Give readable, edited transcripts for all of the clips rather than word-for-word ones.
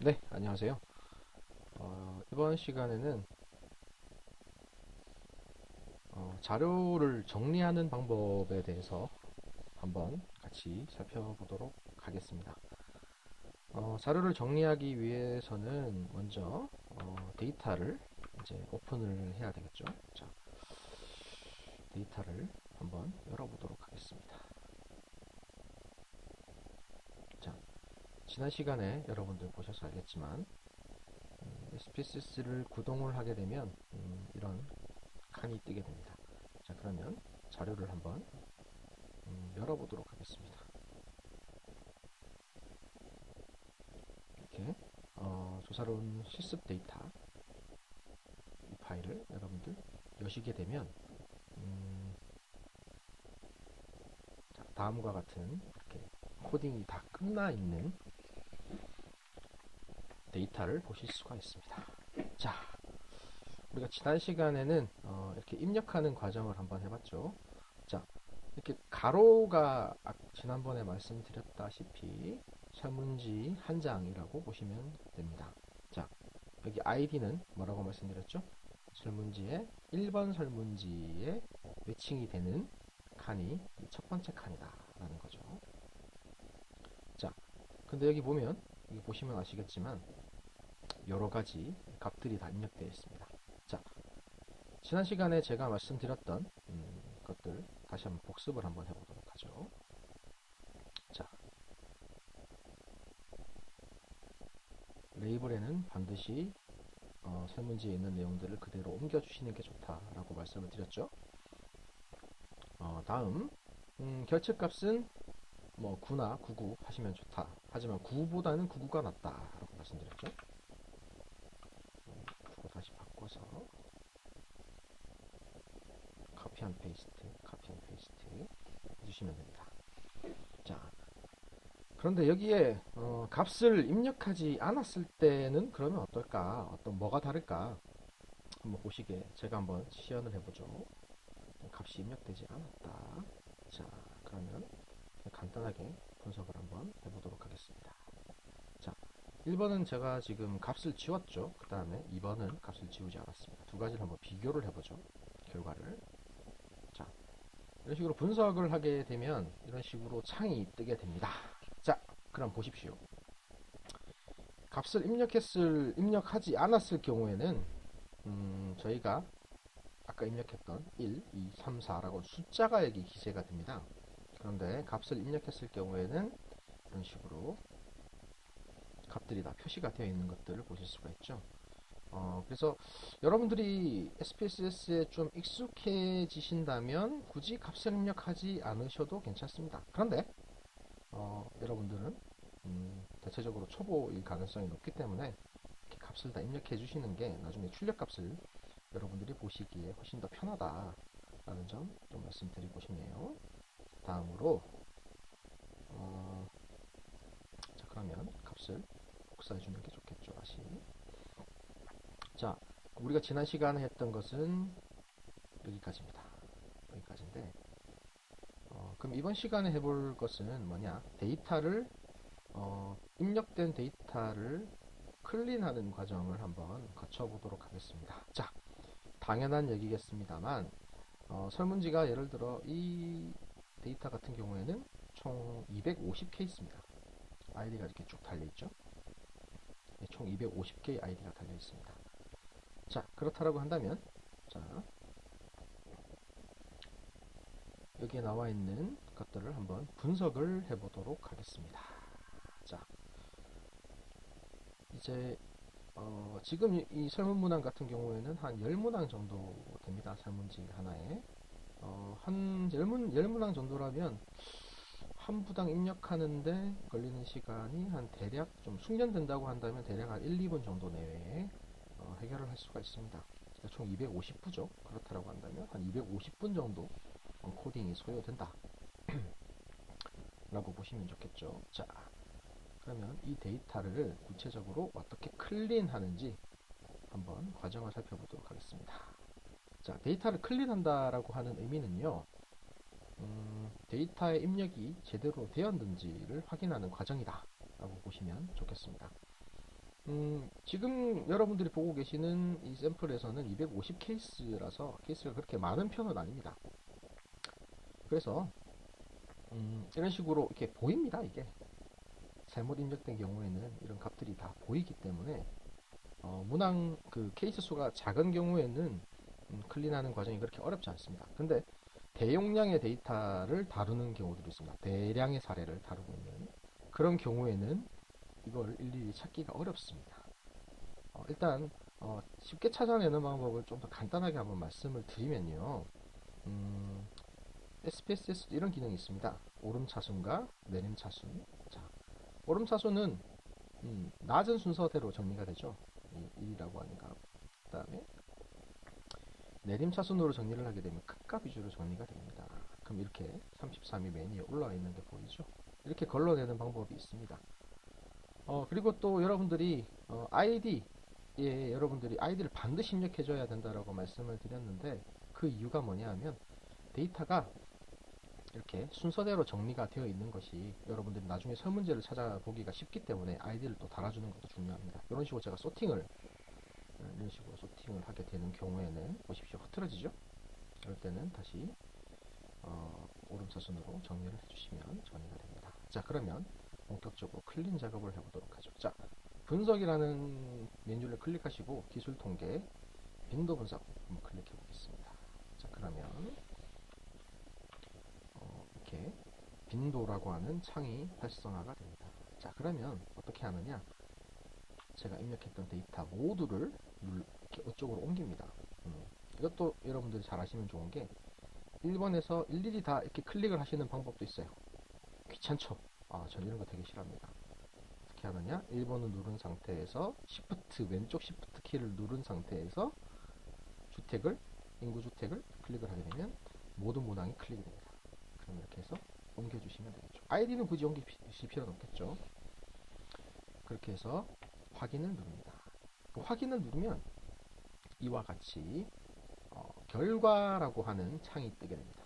네, 안녕하세요. 이번 시간에는 자료를 정리하는 방법에 대해서 한번 같이 살펴보도록 하겠습니다. 자료를 정리하기 위해서는 먼저 데이터를 이제 오픈을 해야 되겠죠. 자, 데이터를 한번 열어보도록 하겠습니다. 자, 지난 시간에 여러분들 보셔서 알겠지만 SPSS를 구동을 하게 되면 이런 칸이 뜨게 됩니다. 자, 그러면 자료를 한번 열어보도록 하겠습니다. 이렇게 조사로운 실습 데이터 이 파일을 여러분들 여시게 되면 자, 다음과 같은 이렇게 코딩이 다 끝나 있는 데이터를 보실 수가 있습니다. 자, 우리가 지난 시간에는 이렇게 입력하는 과정을 한번 해봤죠. 자, 이렇게 가로가 지난번에 말씀드렸다시피 설문지 한 장이라고 보시면 됩니다. 자, 여기 id는 뭐라고 말씀드렸죠? 설문지에 1번 설문지에 매칭이 되는 칸이 첫 번째 칸이다 라는 거죠. 자, 근데 여기 보면 여기 보시면 아시겠지만 여러 가지 값들이 다 입력되어 있습니다. 자, 지난 시간에 제가 말씀드렸던 것들 다시 한번 복습을 한번 해보도록 하죠. 자, 레이블에는 반드시 설문지에 있는 내용들을 그대로 옮겨주시는 게 좋다라고 말씀을 드렸죠. 다음 결측값은 뭐 9나 99 하시면 좋다. 하지만 9보다는 99가 낫다라고 말씀드렸죠. 9 다시 바꿔서 카피 앤 페이스트 해주시면 됩니다. 자, 그런데 여기에 값을 입력하지 않았을 때는 그러면 어떨까? 뭐가 다를까? 한번 보시게 제가 한번 시연을 해보죠. 값이 입력되지 않았다. 자, 그러면 간단하게 분석을 한번 해보도록 하겠습니다. 자, 1번은 제가 지금 값을 지웠죠. 그 다음에 2번은 값을 지우지 않았습니다. 두 가지를 한번 비교를 해보죠. 결과를. 자, 이런 식으로 분석을 하게 되면 이런 식으로 창이 뜨게 됩니다. 자, 그럼 보십시오. 값을 입력하지 않았을 경우에는 저희가 아까 입력했던 1, 2, 3, 4라고 숫자가 여기 기재가 됩니다. 그런데 값을 입력했을 경우에는 이런 식으로 값들이 다 표시가 되어 있는 것들을 보실 수가 있죠. 그래서 여러분들이 SPSS에 좀 익숙해지신다면 굳이 값을 입력하지 않으셔도 괜찮습니다. 그런데 여러분들은 대체적으로 초보일 가능성이 높기 때문에 이렇게 값을 다 입력해 주시는 게 나중에 출력 값을 여러분들이 보시기에 훨씬 더 편하다라는 점 좀 말씀드리고 싶네요. 다음으로 자, 그러면 값을 복사해 주는 게 좋겠죠. 다시. 자, 우리가 지난 시간에 했던 것은 여기까지입니다. 여기까지인데 그럼 이번 시간에 해볼 것은 뭐냐? 데이터를 입력된 데이터를 클린하는 과정을 한번 거쳐보도록 하겠습니다. 자, 당연한 얘기겠습니다만 설문지가 예를 들어 이 데이터 같은 경우에는 총 250케이스입니다. 아이디가 이렇게 쭉 달려있죠. 네, 총 250개의 아이디가 달려있습니다. 자, 그렇다라고 한다면 자, 여기에 나와 있는 것들을 한번 분석을 해보도록 하겠습니다. 자, 이제 지금 이 설문문항 같은 경우에는 한 10문항 정도 됩니다. 설문지 하나에. 한 10문항 정도라면 한 부당 입력하는데 걸리는 시간이 한 대략 좀 숙련된다고 한다면 대략 한 1, 2분 정도 내외에 해결을 할 수가 있습니다. 총 250부죠. 그렇다고 한다면 한 250분 정도 코딩이 소요된다. 라고 보시면 좋겠죠. 자, 그러면 이 데이터를 구체적으로 어떻게 클린하는지 한번 과정을 살펴보도록 하겠습니다. 자, 데이터를 클린한다라고 하는 의미는요, 데이터의 입력이 제대로 되었는지를 확인하는 과정이다 라고 보시면 좋겠습니다. 지금 여러분들이 보고 계시는 이 샘플에서는 250 케이스라서 케이스가 그렇게 많은 편은 아닙니다. 그래서 이런 식으로 이렇게 보입니다. 이게 잘못 입력된 경우에는 이런 값들이 다 보이기 때문에 문항 그 케이스 수가 작은 경우에는 클린하는 과정이 그렇게 어렵지 않습니다. 근데 대용량의 데이터를 다루는 경우들이 있습니다. 대량의 사례를 다루고 있는 그런 경우에는 이걸 일일이 찾기가 어렵습니다. 일단 쉽게 찾아내는 방법을 좀 더 간단하게 한번 말씀을 드리면요. 음, SPSS 이런 기능이 있습니다. 오름 차순과 내림 차순. 자, 오름 차순은 낮은 순서대로 정리가 되죠. 1이라고 하니까. 그 다음에 내림 차순으로 정리를 하게 되면 극값 위주로 정리가 됩니다. 그럼 이렇게 33이 맨 위에 올라와 있는 게 보이죠? 이렇게 걸러내는 방법이 있습니다. 그리고 또 여러분들이 아이디에 여러분들이 아이디를 반드시 입력해줘야 된다라고 말씀을 드렸는데 그 이유가 뭐냐 하면 데이터가 이렇게 순서대로 정리가 되어 있는 것이 여러분들이 나중에 설문지를 찾아보기가 쉽기 때문에 아이디를 또 달아주는 것도 중요합니다. 이런 식으로 제가 이런 식으로 소팅을 하게 되는 경우에는 보십시오. 흐트러지죠? 이럴 때는 다시 오름차순으로 정리를 해주시면 정리가 됩니다. 자, 그러면 본격적으로 클린 작업을 해보도록 하죠. 자, 분석이라는 메뉴를 클릭하시고 기술 통계 빈도 분석 한번 클릭해 보겠습니다. 자, 그러면 이렇게 빈도라고 하는 창이 활성화가 됩니다. 자, 그러면 어떻게 하느냐? 제가 입력했던 데이터 모두를 이렇게 이쪽으로 옮깁니다. 이것도 여러분들이 잘 아시면 좋은 게 1번에서 일일이 다 이렇게 클릭을 하시는 방법도 있어요. 귀찮죠? 전 이런 거 되게 싫어합니다. 어떻게 하느냐? 1번을 누른 상태에서 왼쪽 Shift 키를 누른 상태에서 인구주택을 클릭을 하게 되면 모든 문항이 클릭이 됩니다. 그럼 이렇게 해서 옮겨주시면 되겠죠. 아이디는 굳이 옮기실 필요는 없겠죠. 그렇게 해서 확인을 누릅니다. 확인을 누르면 이와 같이 결과라고 하는 창이 뜨게 됩니다.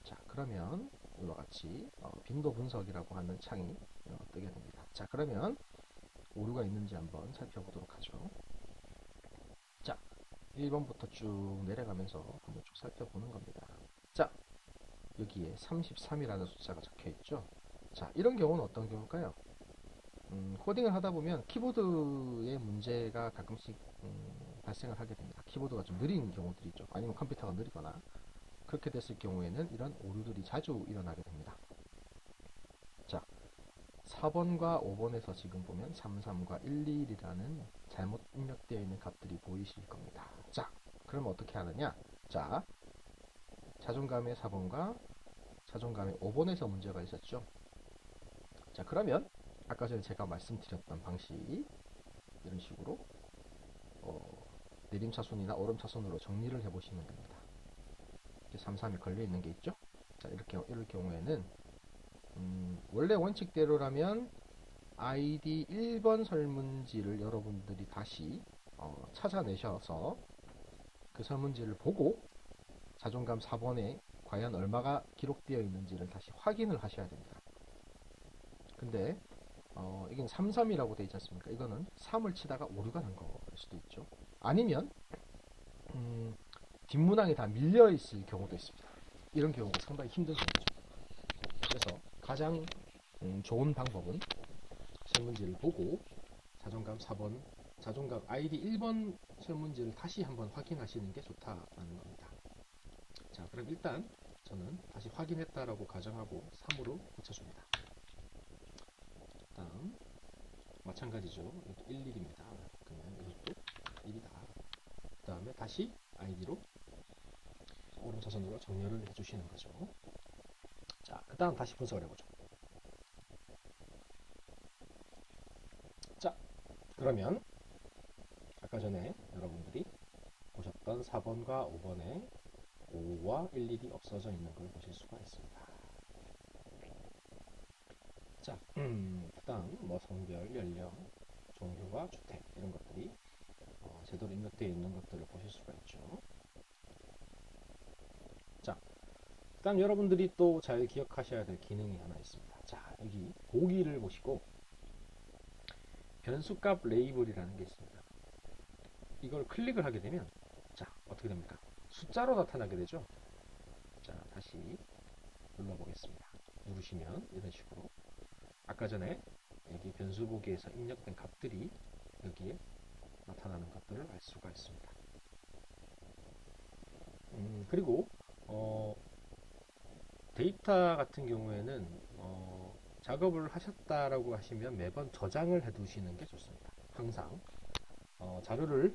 자, 그러면 이와 같이 빈도 분석이라고 하는 창이 뜨게 됩니다. 자, 그러면 오류가 있는지 한번 살펴보도록 하죠. 자, 1번부터 쭉 내려가면서 한번 쭉 살펴보는 겁니다. 자, 여기에 33이라는 숫자가 적혀 있죠. 자, 이런 경우는 어떤 경우일까요? 코딩을 하다 보면 키보드의 문제가 가끔씩 발생을 하게 됩니다. 키보드가 좀 느린 경우들이 있죠. 아니면 컴퓨터가 느리거나 그렇게 됐을 경우에는 이런 오류들이 자주 일어나게 됩니다. 자, 4번과 5번에서 지금 보면 33과 11이라는 잘못 입력되어 있는 값들이 보이실 겁니다. 자, 그러면 어떻게 하느냐? 자, 자존감의 4번과 자존감의 5번에서 문제가 있었죠. 자, 그러면 아까 전에 제가 말씀드렸던 방식 이런 식으로 내림차순이나 오름차순으로 정리를 해보시면 됩니다. 33이 걸려있는 게 있죠. 자, 이럴 경우에는 원래 원칙대로라면 아이디 1번 설문지를 여러분들이 다시 찾아내셔서 그 설문지를 보고 자존감 4번에 과연 얼마가 기록되어 있는지를 다시 확인을 하셔야 됩니다. 근데 이게 33이라고 되어 있지 않습니까? 이거는 3을 치다가 오류가 난 거일 수도 있죠. 아니면 뒷문항이 다 밀려 있을 경우도 있습니다. 이런 경우가 상당히 힘든 경우죠. 그래서 가장 좋은 방법은 설문지를 보고 자존감 4번, 자존감 아이디 1번 설문지를 다시 한번 확인하시는 게 좋다라는 겁니다. 자, 그럼 일단 저는 다시 확인했다라고 가정하고 3으로 고쳐줍니다. 다음 마찬가지죠. 이것도 11입니다. 그러면 이것도 1이다. 그 다음에 다시 아이디로 오름차순으로 정렬을 해주시는 거죠. 자, 그 다음 다시 분석을 해보죠. 자, 그러면 아까 전에 여러분들이 보셨던 4번과 5번에 5와 11이 없어져 있는 걸 보실 수가 있습니다. 자, 그 다음 뭐 성별, 연령, 종교와 주택 이런 것들이 제대로 입력되어 있는 것들을 보실 수가 있죠. 자, 그 다음 여러분들이 또 잘 기억하셔야 될 기능이 하나 있습니다. 자, 여기 보기를 보시고 변수값 레이블이라는 게 있습니다. 이걸 클릭을 하게 되면 자, 어떻게 됩니까? 숫자로 나타나게 되죠. 자, 다시 눌러보겠습니다. 누르시면 이런 식으로 아까 전에 여기 변수 보기에서 입력된 값들이 여기에 나타나는 것들을 알 수가 있습니다. 그리고 데이터 같은 경우에는 작업을 하셨다라고 하시면 매번 저장을 해 두시는 게 좋습니다. 항상 자료를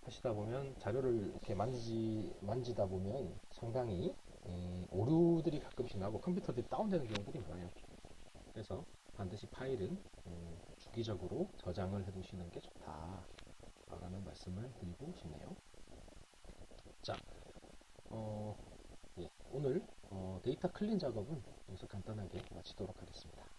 하시다 보면 자료를 이렇게 만지다 보면 상당히 오류들이 가끔씩 나고 컴퓨터들이 다운되는 경우들이 많아요. 그래서 반드시 파일은 주기적으로 저장을 해 두시는 게 좋다라는 말씀을 드리고 싶네요. 자, 예, 오늘 데이터 클린 작업은 여기서 간단하게 마치도록 하겠습니다.